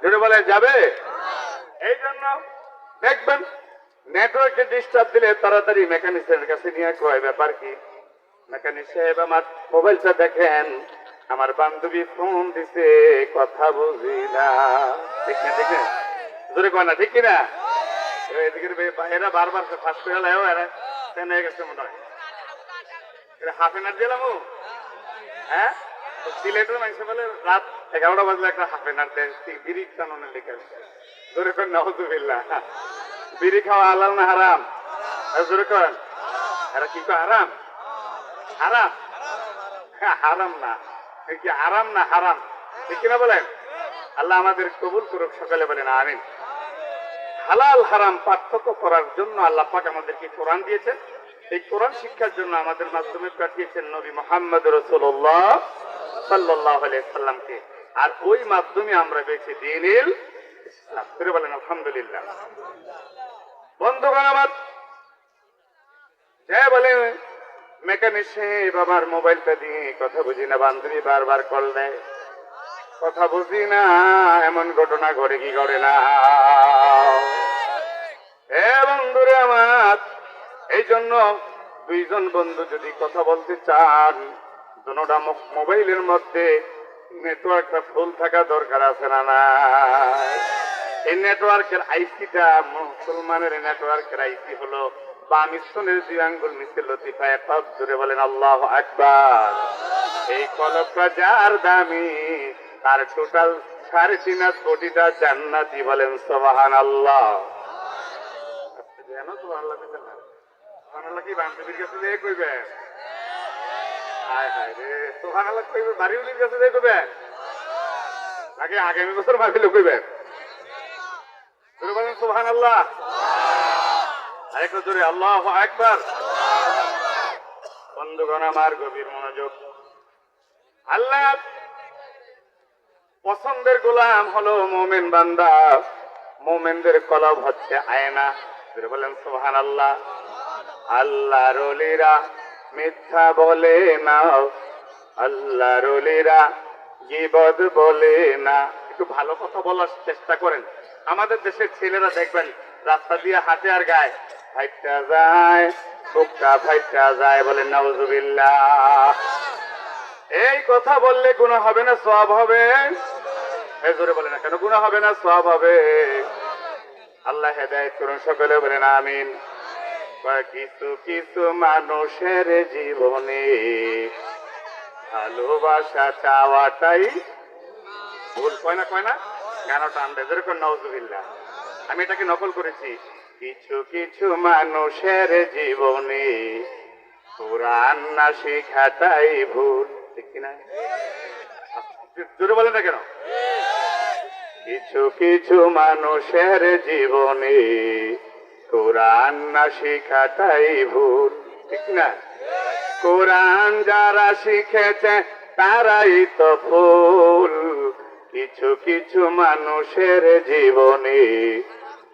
জোরে বলেন যাবে? এই জন্য দেখবেন নেটওয়ার্কে ডিস্টার্ব দিলে তাড়াতাড়ি মেকানিক্সের কাছে নিয়ে কয় ব্যাপার কি? মেকানিক সাহেব আমার মোবাইলটা দেখেন, আমার বান্ধবী ফোন দিছে, কথা বুঝি না। ঠিক না? ঠিক না? জোরে কয় না, ঠিক কিনা? এদিকে এরা বারবার ফাঁস করে লাও, এরা ট্রেনে গেছে মনে হয়। হাফ এন আওয়ার দিলাম। হ্যাঁ, সিলেটের মানুষ বলে রাত 11টা বাজলে একটা হাফ এন আওয়ার দেয় বিড়ি টানোনের লেখা। জোরে করেন নাউযুবিল্লাহ। বিড়ি খাওয়া হালাল না হারাম? জোরে করেন। এরা কি কয় হারাম? হারাম? হারাম না, কি আরাম না হারাম? ঠিক কিনা বলেন? আল্লাহ আমাদের কবুল করুক, সকালে বলেন আমিন। হালাল হারাম পার্থক্য করার জন্য আল্লাহ পাক আমাদেরকে কোরআন দিয়েছেন। এই কোরআন শিক্ষার জন্য আমাদের মাধ্যমে পাঠিয়েছেন নবী মুহাম্মদ রাসূলুল্লাহ সাল্লাল্লাহু আলাইহি সাল্লামকে। আর ওই মাধ্যমে আমরা পেয়েছি দ্বীনুল ইসলাম। ফিরে বলেন আলহামদুলিল্লাহ। বন্ধুগণ আমার, যে বলে মেকানিক সাহেব আমার মোবাইলটা দিয়ে কথা বুঝি না, বান্ধবী বারবার কল দেয়, কথা বুঝি না, এমন ঘটনা ঘটে কি ঘটে না? এ বন্ধুরে আমার, এই জন্য দুইজন বন্ধু যদি কথা বলতে চান, দুটোটা মোবাইলের মধ্যে নেটওয়ার্কটা ফুল থাকা দরকার আছে না? না, এই নেটওয়ার্কের আইসিটা, মুসলমানের নেটওয়ার্কের আইসি হলো বাম স্তনের 2 আঙ্গুল নিচে লতিফা একবার জোরে বলেন আল্লাহু আকবার। এই কলকটা যার দামি, তার টোটাল 3.5 কোটিটা জান্নাতি, বলেন সুবহানাল্লাহ। জানো সুবহানাল্লাহ কইতে না? সুবহানাল্লাহ কি বান্ধবীর কাছে দিয়ে কইবে? হায় হায় রে, সুবহানাল্লাহ কইবে বাড়িওয়ালির কাছে দিয়ে কইবে? আগে আগামী বছর মাহফিলে কইবে? জোরে বলেন সুবহানাল্লাহ। আরেকটু জোরে আল্লাহু আকবার। বন্ধুগণ আমার, গভীর মনোযোগ। আল্লাহ পছন্দের গোলাম হলো মুমিন বান্দা। মুমিনদের কলব হচ্ছে আয়না। জোরে বলেন সুবহানাল্লাহ। আল্লাহর ওলিরা মিথ্যা বলে না, আল্লাহর ওলিরা গীবত বলে না। একটু ভালো কথা বলার চেষ্টা করেন। আমাদের দেশের ছেলেরা দেখবেন রাস্তা দিয়ে হাঁটে আর গায় ফাইটা যায়, বুকটা ফাইটা যায়, বলেন নাউযুবিল্লাহ। এই কথা বললে গুনাহ হবে না সওয়াব হবে? এই জোরে বলেন না কেন, গুনাহ হবে না সওয়াব হবে? আল্লাহ হেদায়েত করুন, সকলে বলেন আমিন। কিছু কিছু মানুষের জীবনে ভালোবাসা চাওয়াটাই ভুল। কয় না, কয় না? গানটা আনবে যেরকম নাউযুবিল্লাহ। আমি এটাকে নকল করেছি। কিছু কিছু মানুষের জীবনে কোরআন না শেখাটাই ভুল। ঠিক কিনা? জোরে বলেন না কেন? কিছু কিছু মানুষের জীবনে কোরআন না শেখাটাই ভুল। ঠিক না? কোরআন যারা শিখেছে তারাই তো ফুল। কিছু কিছু মানুষের জীবনে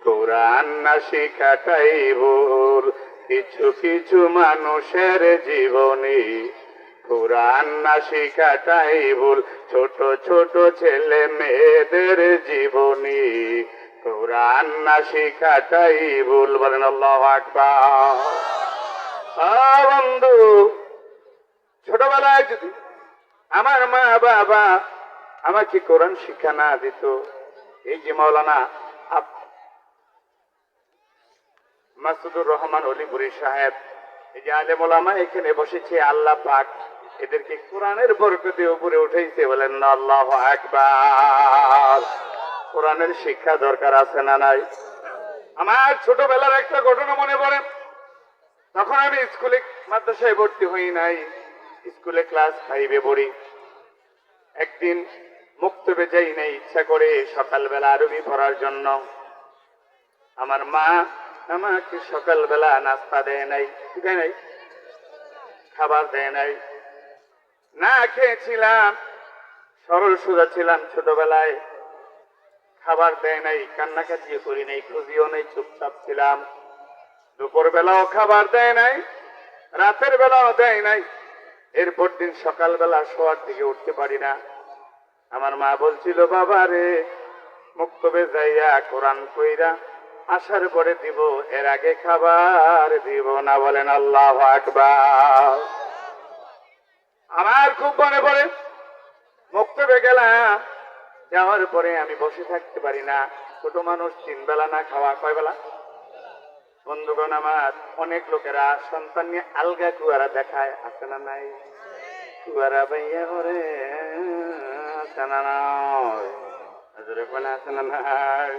কোরআন না শেখাটাই ভুল। কিছু কিছু মানুষের জীবনে কোরআন না শেখাটাই ভুল। ছোট ছোট ছেলে মেয়েদের জীবনে কোরআন না শেখাটাই ভুল, বলেন আল্লাহু আকবার। বন্ধু, ছোটবেলায় যদি আমার মা বাবা আমাকে কোরআন শিক্ষা না দিত, এই যে মাওলানা মাসুদুর রহমান অলিপুরি সাহেব, এই যে আলেম ওলামা এখানে বসেছে, আল্লাহ পাক এদেরকে কোরআনের বরকতে উপরে উঠাইছে, বলেন না আল্লাহু আকবার। কোরআনের শিক্ষা দরকার আছে না নাই? আমার ছোটবেলার একটা ঘটনা মনে পড়ে। তখন আমি স্কুলে মাদ্রাসায় ভর্তি হই নাই, স্কুলে ক্লাস 5-এ পড়ি। একদিন মুক্তবে যাই নাই ইচ্ছা করে সকালবেলা আরবি পড়ার জন্য। আমার মা আমাকে সকালবেলা নাস্তা দেয় নাই, দেয় নাই, খাবার দেয় নাই। না খেয়েছিলাম, সরল সোজা ছিলাম ছোটবেলায়। খাবার দেয় নাই, কান্নাকাটি করি নাই, খুঁজিও নাই, চুপচাপ ছিলাম। দুপুর বেলাও খাবার দেয় নাই, রাতের বেলাও দেয় নাই। এরপর দিন সকালবেলা শোয়ার দিকে উঠতে পারি না। আমার মা বলছিল, বাবা রে মুক্তবে যাইয়া কোরআন কইরা আসার পরে দিব, এর আগে খাবার দিব না। বলেন আল্লাহু আকবার। আমার খুব মনে পড়ে, মুক্তবে গেলাম, যাওয়ার পরে আমি বসে থাকতে পারি না। ছোট মানুষ, 3 বেলা না খাওয়া, কয় বেলা? বন্ধুগণ আমার, অনেক লোকেরা সন্তান নিয়ে আলগা কুয়ারা দেখায়, আছে না নাই? কুয়ারা ভাইয়া করে আছে না নয়? হুজুরে কোন আছে না নাই?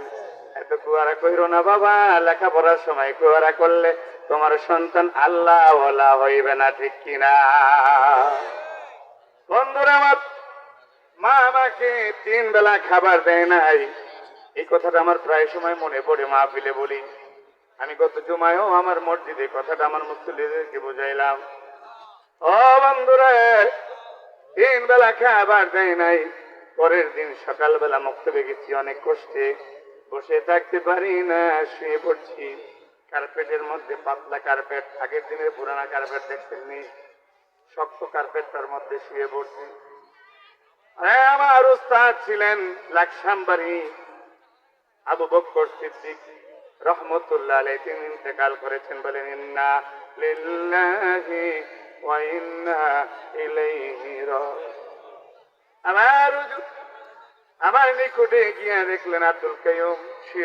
এত কুয়ারা কইরো না বাবা, লেখাপড়ার সময় কুয়ারা করলে তোমার সন্তান আল্লাহ ওয়ালা হইবে না, ঠিক কিনা? বন্ধুরা আমার, মা আমাকে 3 বেলা খাবার দেয় নাই, এই কথাটা আমার প্রায় সময় মনে পড়ে, মাহফিলে বলি। আমি গত জুমায়ও আমার মসজিদে কথাটা আমার মুসল্লিদেরকে বুঝাইলাম। ও বন্ধুরা, 3 বেলা খাবার দেয় নাই। পরের দিন সকালবেলা মুক্তবে গেছি, অনেক কষ্টে, বসে থাকতে পারি না, শুয়ে পড়ছি। কার্পেটের মধ্যে, পাতলা কার্পেট, আগের দিনের পুরানা কার্পেট দেখছেননি, শক্ত কার্পেটটার মধ্যে শুয়ে পড়ছি। আমার উস্তাদ ছিলেন লাকসামবাড়ি আবু বকর সিদ্দিক রহমতুল্লাহ আলাইহি, তিনি ইন্তেকাল করেছেন। বলেন ইন্না লিল্লাহি ওয়া ইন্না ইলাইহি রাজিউন। আমার নিকটে গিয়া দেখলেন আব্দুল কাইয়ুম